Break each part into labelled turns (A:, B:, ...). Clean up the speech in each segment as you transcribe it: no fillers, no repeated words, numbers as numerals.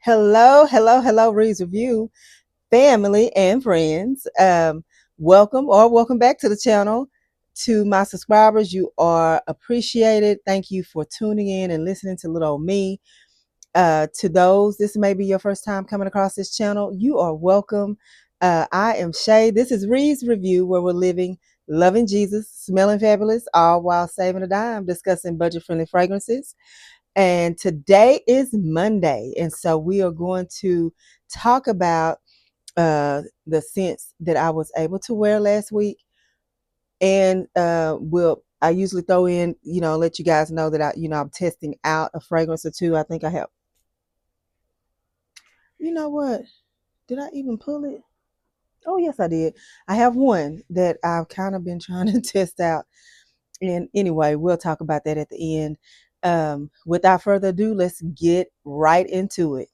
A: Hello, hello, hello, Reads Review family and friends. Welcome back to the channel. To my subscribers, you are appreciated. Thank you for tuning in and listening to little old me. To those, this may be your first time coming across this channel. You are welcome. I am Shay. This is Reads Review, where we're living, loving Jesus, smelling fabulous, all while saving a dime, discussing budget-friendly fragrances. And today is Monday. And so we are going to talk about the scents that I was able to wear last week. And I usually throw in, let you guys know that I'm testing out a fragrance or two. I think I have, you know what? Did I even pull it? Oh, yes, I did. I have one that I've kind of been trying to test out. And anyway, we'll talk about that at the end. Without further ado, let's get right into it.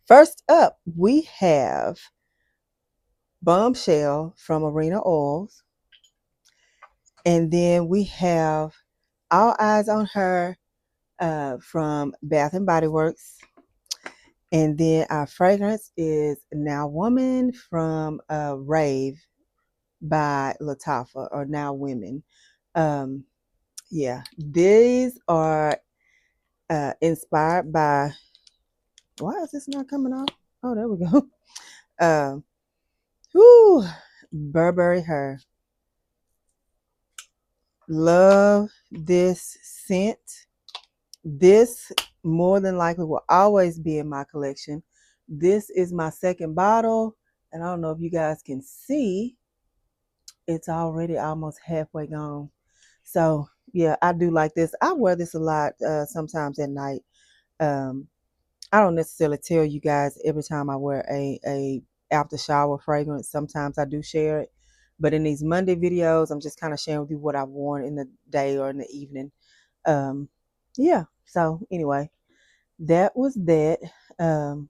A: First up, we have Bombshell from Arena Oils. And then we have All Eyes on Her from Bath and Body Works. And then our fragrance is Now Woman from Rave by Lattafa, or Now Women. Um, yeah, these are inspired by, why is this not coming off? Oh, there we go. Whew, Burberry Her. Love this scent. This more than likely will always be in my collection. This is my second bottle, and I don't know if you guys can see, it's already almost halfway gone. So yeah, I do like this. I wear this a lot, sometimes at night. Um, I don't necessarily tell you guys every time I wear a after shower fragrance. Sometimes I do share it, but in these Monday videos, I'm just kind of sharing with you what I've worn in the day or in the evening. Um, yeah. So anyway, that was that. Um,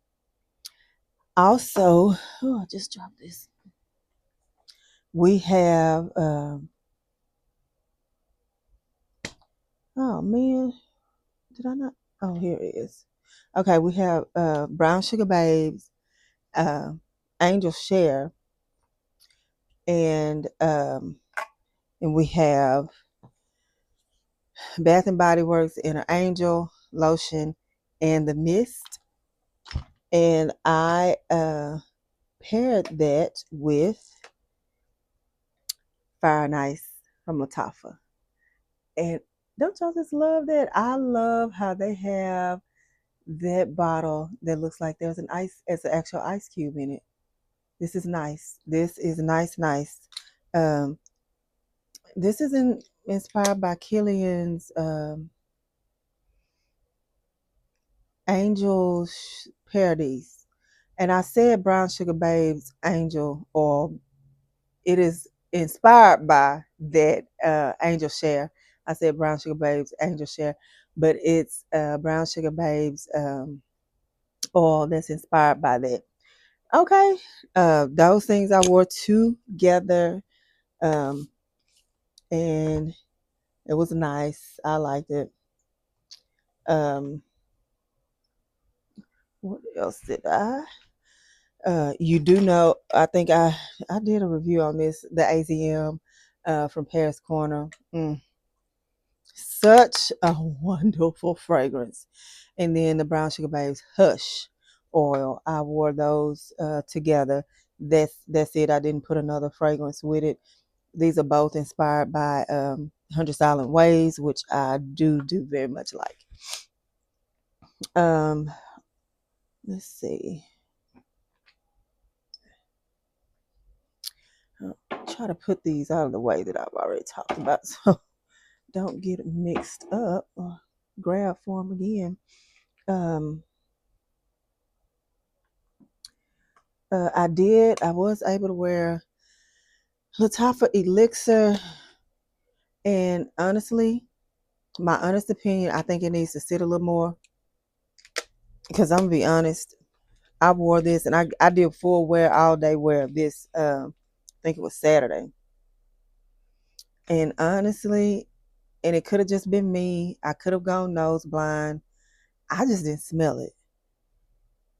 A: Also, oh, I just dropped this. We have, oh man, did I not? Oh, here it is. Okay, we have Brown Sugar Babes, uh, Angel Share, and we have Bath and Body Works Inner Angel lotion and the mist. And I paired that with Fire and Ice from Lattafa. And don't y'all just love that? I love how they have that bottle that looks like there's an ice, it's an actual ice cube in it. This is nice. This is nice, nice. Um, this is inspired by Killian's Angel Paradise. And I said Brown Sugar Babes Angel, or it is inspired by that Angel Share. I said Brown Sugar Babes Angel Share, but it's Brown Sugar Babes oil that's inspired by that. Okay, those things I wore together, um, and it was nice. I liked it. Um, what else did I? You do know, I think I did a review on this, the AZM from Paris Corner. Such a wonderful fragrance. And then the Brown Sugar Babes Hush oil. I wore those together. That's it. I didn't put another fragrance with it. These are both inspired by 100 Silent Ways, which I do very much like. Um, let's see. I'll try to put these out of the way that I've already talked about, so don't get mixed up or grab for them again. Um, I was able to wear Lattafa Elixir, and honestly, my honest opinion, I think it needs to sit a little more, because I'm gonna be honest, I wore this and I did full wear, all day wear this, I think it was Saturday. And honestly, and it could have just been me, I could have gone nose blind. I just didn't smell it.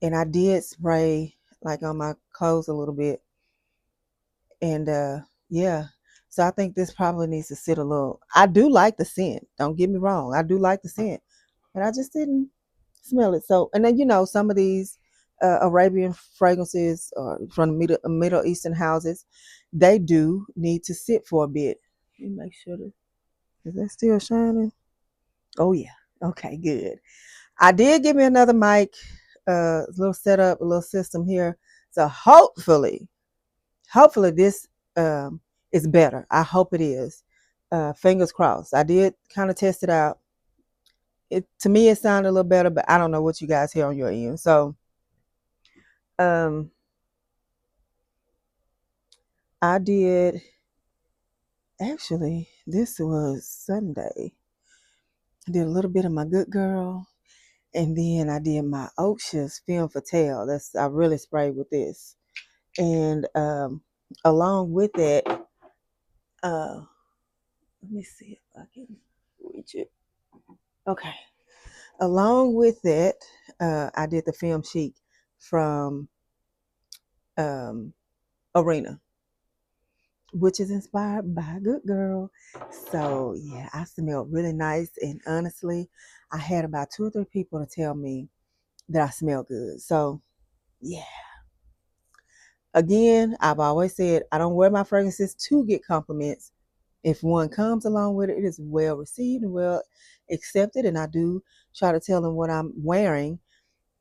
A: And I did spray like on my clothes a little bit. And yeah. So I think this probably needs to sit a little. I do like the scent. Don't get me wrong. I do like the scent. But I just didn't smell it. So, and then some of these Arabian fragrances or from Middle Eastern houses, they do need to sit for a bit. Let me make sure that is that still shining. Oh yeah. Okay, good. I did give me another mic, a little setup, a little system here. So hopefully this is better. I hope it is. Fingers crossed. I did kind of test it out. It to me it sounded a little better, but I don't know what you guys hear on your end. So um I did actually this was Sunday. I did a little bit of my good girl and then I did my Oceans Film Fatale. That's I really sprayed with this. And along with that, let me see if I can reach it. Okay. Along with that, I did the film chic from um, Arena, which is inspired by Good Girl. So yeah, I smelled really nice, and honestly, I had about 2 or 3 people to tell me that I smell good. So yeah, again, I've always said I don't wear my fragrances to get compliments. If one comes along with it, it is well received and well accepted, and I do try to tell them what I'm wearing.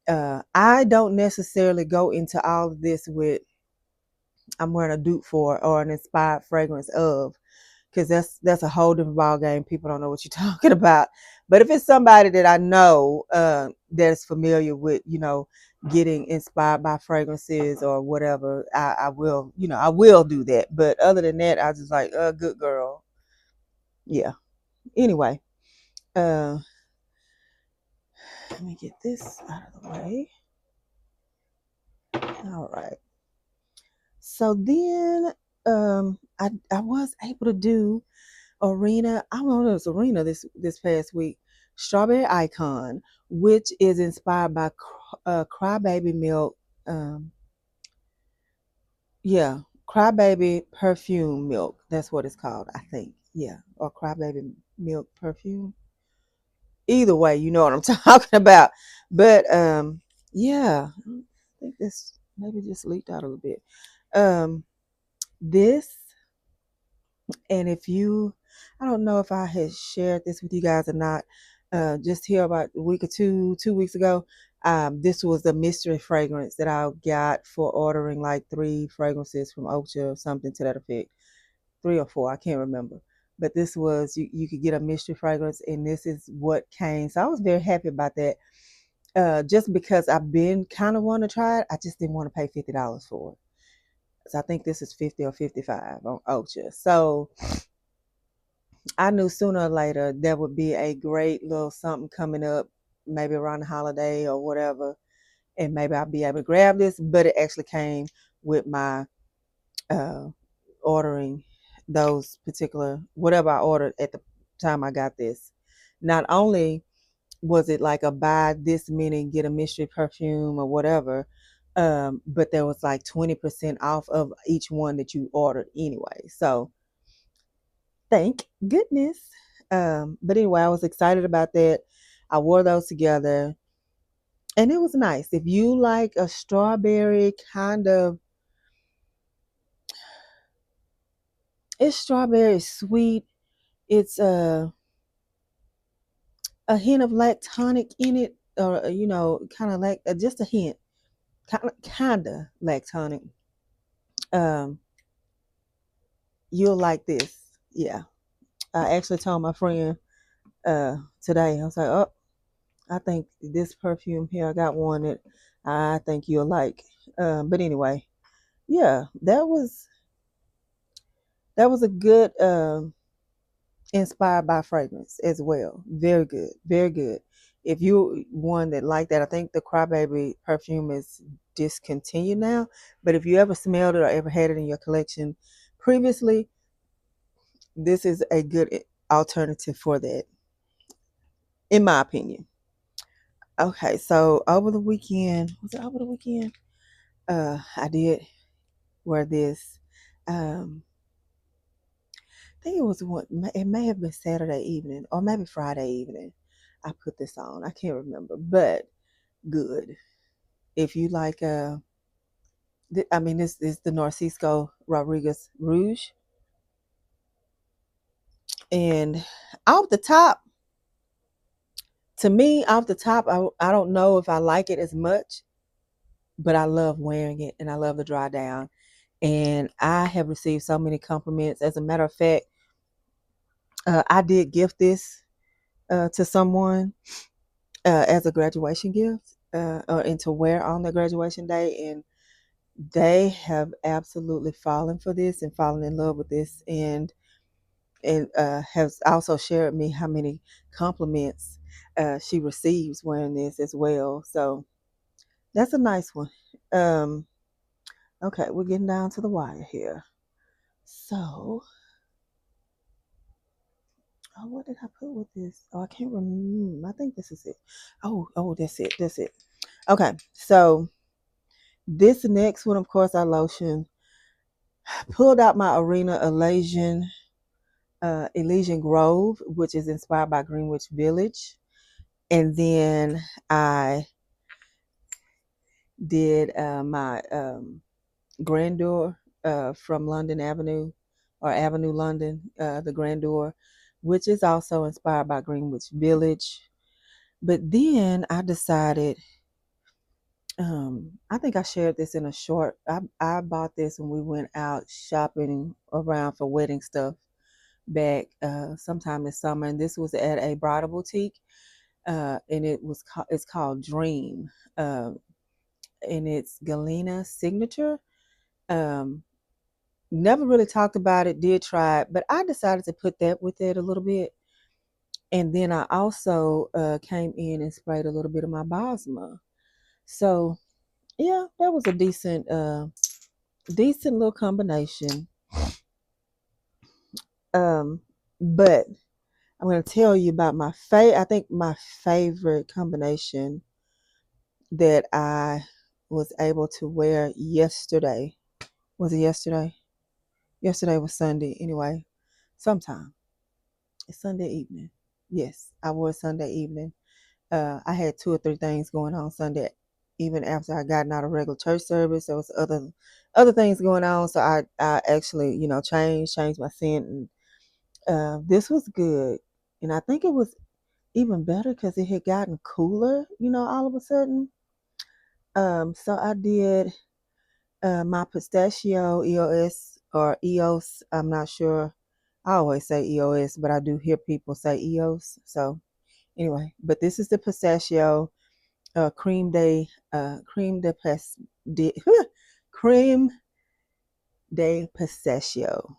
A: I don't necessarily go into all of this with I'm wearing a dupe for or an inspired fragrance of, because that's a whole different ball game. People don't know what you're talking about. But if it's somebody that I know that is familiar with, getting inspired by fragrances or whatever, I will, I will do that. But other than that, I just like, good girl. Yeah. Anyway, uh, let me get this out of the way. All right. So then I was able to do Arena. I don't know, it was Arena this past week. Strawberry Icon, which is inspired by Crybaby Milk. Um, yeah, Crybaby Perfume Milk. That's what it's called, I think. Yeah, or Crybaby Milk Perfume. Either way, you know what I'm talking about. But yeah, I think this maybe just leaked out a little bit. Um, this And if you, I don't know if I had shared this with you guys or not, just here about a week or 2 weeks ago, this was the mystery fragrance that I got for ordering like 3 fragrances from Ocha or something to that effect. 3 or 4, I can't remember. But this was, you could get a mystery fragrance, and this is what came. So I was very happy about that. Just because I've been kind of wanting to try it, I just didn't want to pay $50 for it. So I think this is 50 or 55 on Ocha. So I knew sooner or later there would be a great little something coming up, maybe around the holiday or whatever, and maybe I'll be able to grab this. But it actually came with my uh, ordering those particular whatever I ordered at the time I got this. Not only was it like a buy this many get a mystery perfume or whatever, but there was like 20% off of each one that you ordered anyway. So thank goodness. But anyway, I was excited about that. I wore those together and it was nice. If you like a strawberry kind of, it's strawberry sweet. It's a hint of lactonic in it, or kind of like just a hint, kind of lactonic. Um, you'll like this. Yeah, I actually told my friend today. I was like, oh, I think this perfume here, I got one that I think you'll like. But anyway, yeah, that was a good inspired by fragrance as well. Very good, very good. If you one that like that, I think the Crybaby perfume is discontinued now. But if you ever smelled it or ever had it in your collection previously, this is a good alternative for that, in my opinion. Okay, so over the weekend, was it over the weekend? I did wear this. I think it was what it may have been Saturday evening or maybe Friday evening. I put this on. I can't remember, but good. If you like, I mean, this is the Narciso Rodriguez Rouge, and off the top, to me, off the top, I don't know if I like it as much, but I love wearing it and I love the dry down. And I have received so many compliments. As a matter of fact, I did gift this to someone as a graduation gift and to wear on their graduation day. And they have absolutely fallen for this and fallen in love with this. And has also shared me how many compliments she receives wearing this as well. So that's a nice one. Um, okay, we're getting down to the wire here. So, oh, what did I put with this? Oh, I can't remember. I think this is it. Oh, that's it. That's it. Okay, so this next one, of course, our lotion. Pulled out my Arena Elysian Grove, which is inspired by Greenwich Village. And then I did my Grandeur from London Avenue or Avenue London, the Grandeur, which is also inspired by Greenwich Village. But then I decided, I think I shared this in a short. I bought this when we went out shopping around for wedding stuff back sometime this summer, and this was at a bridal boutique, and it's called Dream, um, and it's Galena Signature. Um, Never really talked about it, did try it, but I decided to put that with it a little bit. And then I also came in and sprayed a little bit of my Bosma. So yeah, that was a decent little combination. Um, but I'm going to tell you about I think my favorite combination that I was able to wear yesterday. Was it yesterday? Yesterday was Sunday. Anyway, sometime. It's Sunday evening. Yes, I wore Sunday evening. I had two or three things going on Sunday, even after I gotten out of regular church service. There was other things going on, so I actually changed my scent, and this was good. And I think it was even better because it had gotten cooler, all of a sudden. So I did my pistachio EOS or EOS. I'm not sure. I always say EOS, but I do hear people say EOS. So anyway, but this is the pistachio cream de cream de pistachio.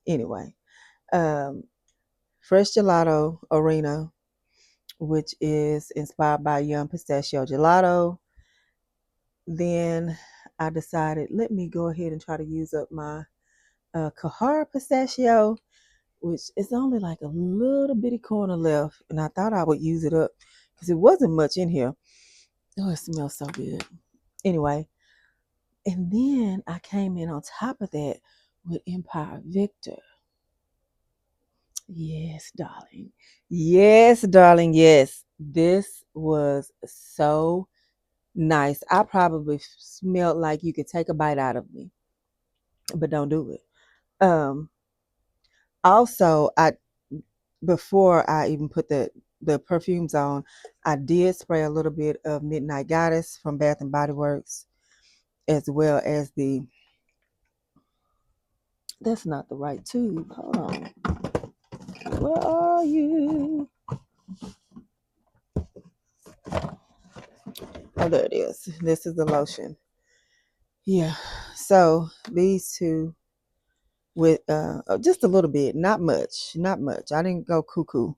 A: Anyway, um, fresh gelato arena, which is inspired by Young Pistachio Gelato. Then I decided, let me go ahead and try to use up my Kahara pistachio, which is only like a little bitty corner left. And I thought I would use it up because it wasn't much in here. Oh, it smells so good. Anyway, and then I came in on top of that with Empire Victor. Yes, darling. Yes, darling. Yes. This was so nice. I probably smelled like you could take a bite out of me, but don't do it. Um, Also, I before I even put the perfumes on, I did spray a little bit of Midnight Goddess from Bath and Body Works, as well as the. That's not the right tube. Hold on. Where are you? Oh, there it is. This is the lotion. Yeah. So these two with just a little bit, not much, not much. I didn't go cuckoo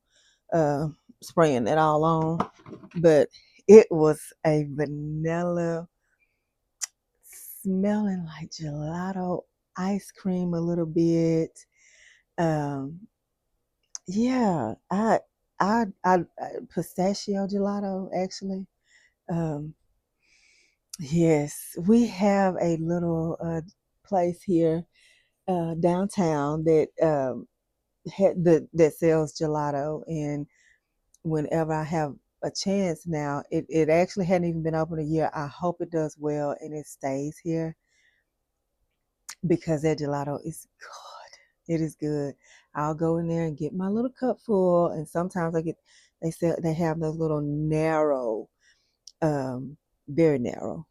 A: uh spraying it all on, but it was a vanilla smelling like gelato ice cream a little bit. Um yeah, Pistachio gelato, actually. Um, yes, we have a little place here downtown that that sells gelato, and whenever I have a chance now, it actually hadn't even been open a year. I hope it does well and it stays here because that gelato is good. It is good. I'll go in there and get my little cup full, and sometimes they have those little narrow, um, very narrow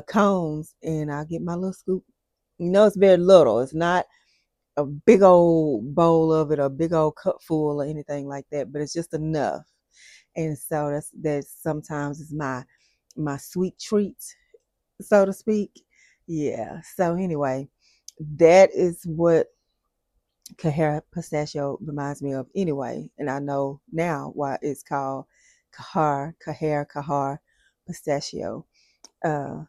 A: cones, and I'll get my little scoop. It's very little. It's not a big old bowl of it or a big old cup full or anything like that, but it's just enough. And so that's sometimes is my sweet treat, so to speak. Yeah. So anyway, that is what Kahara pistachio reminds me of anyway. And I know now why it's called Kahar pistachio. Uh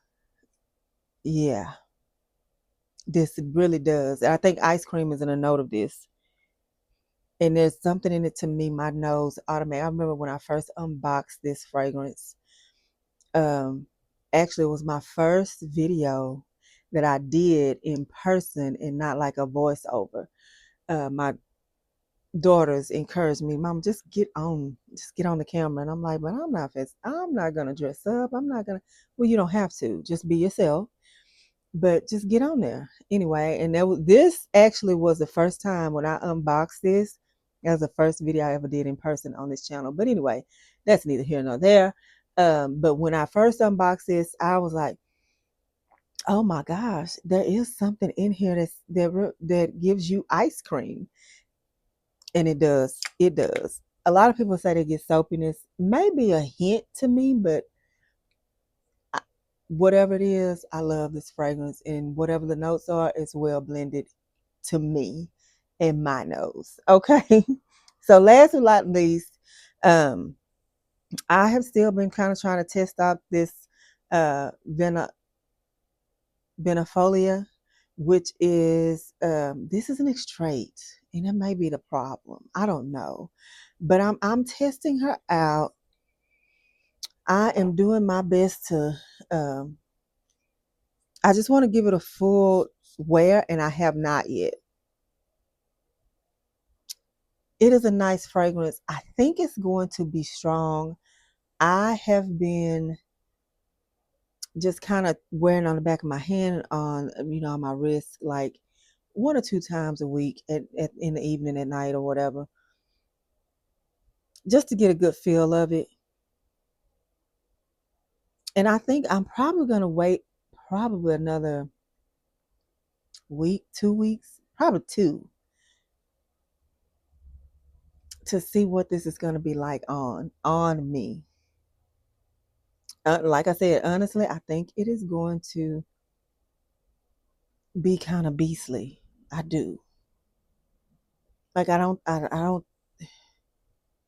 A: yeah, this really does. I think ice cream is in a note of this. And there's something in it to me, my nose automatic. I remember when I first unboxed this fragrance. Um Actually it was my first video that I did in person and not like a voiceover. My daughters encouraged me, Mom, just get on the camera. And I'm like, but I'm not gonna dress up. I'm not gonna well, you don't have to. Just be yourself. But just get on there. Anyway, and this actually was the first time when I unboxed this. That was the first video I ever did in person on this channel. But anyway, that's neither here nor there. But when I first unboxed this, I was like, oh my gosh, there is something in here that gives you ice cream. And it does. It does. A lot of people say they get soapiness. Maybe a hint to me, but whatever it is, I love this fragrance. And whatever the notes are, it's well blended to me and my nose. Okay. So last but not least, um, I have still been kind of trying to test out this Venifolia, which is this is an extrait, and that may be the problem. I don't know, but I'm testing her out. I am doing my best to. Um, I just want to give it a full wear, and I have not yet. It is a nice fragrance. I think it's going to be strong. I have been just kind of wearing on the back of my hand on on my wrist like one or two times a week in the evening at night or whatever, just to get a good feel of it. And I think I'm probably gonna wait probably another week, 2 weeks, probably two, to see what this is gonna be like on me. Like I said, honestly, I think it is going to be kind of beastly. I do. Like I don't.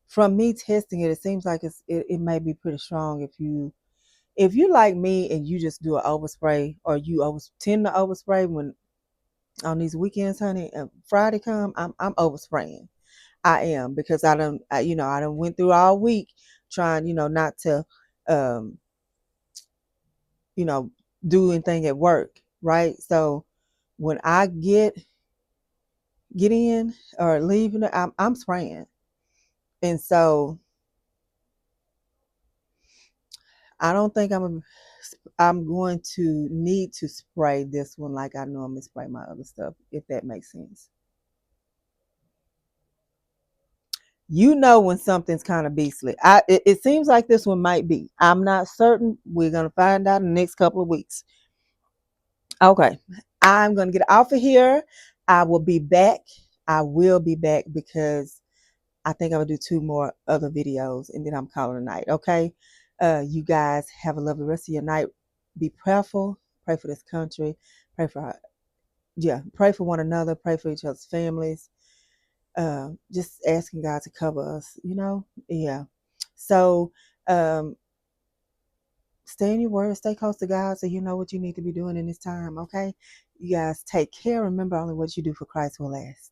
A: From me testing it, it seems like it may be pretty strong if you like me and you just do an overspray or tend to overspray when on these weekends, honey, and Friday come, I'm overspraying. I am because I don't went through all week trying, not to, um, you know, do anything at work, right? So when I get in or leave, I'm spraying, and so I don't think I'm going to need to spray this one like I normally spray my other stuff, if that makes sense. When something's kind of beastly. It seems like this one might be. I'm not certain. We're gonna find out in the next couple of weeks. Okay. I'm gonna get off of here. I will be back. I will be back because I think I'm gonna do two more other videos and then I'm calling a night. Okay. You guys have a lovely rest of your night. Be prayerful. Pray for this country. Pray for pray for one another. Pray for each other's families. Just asking God to cover us. Yeah. So stay in your word, stay close to God so you know what you need to be doing in this time, okay? You guys take care. Remember, only what you do for Christ will last.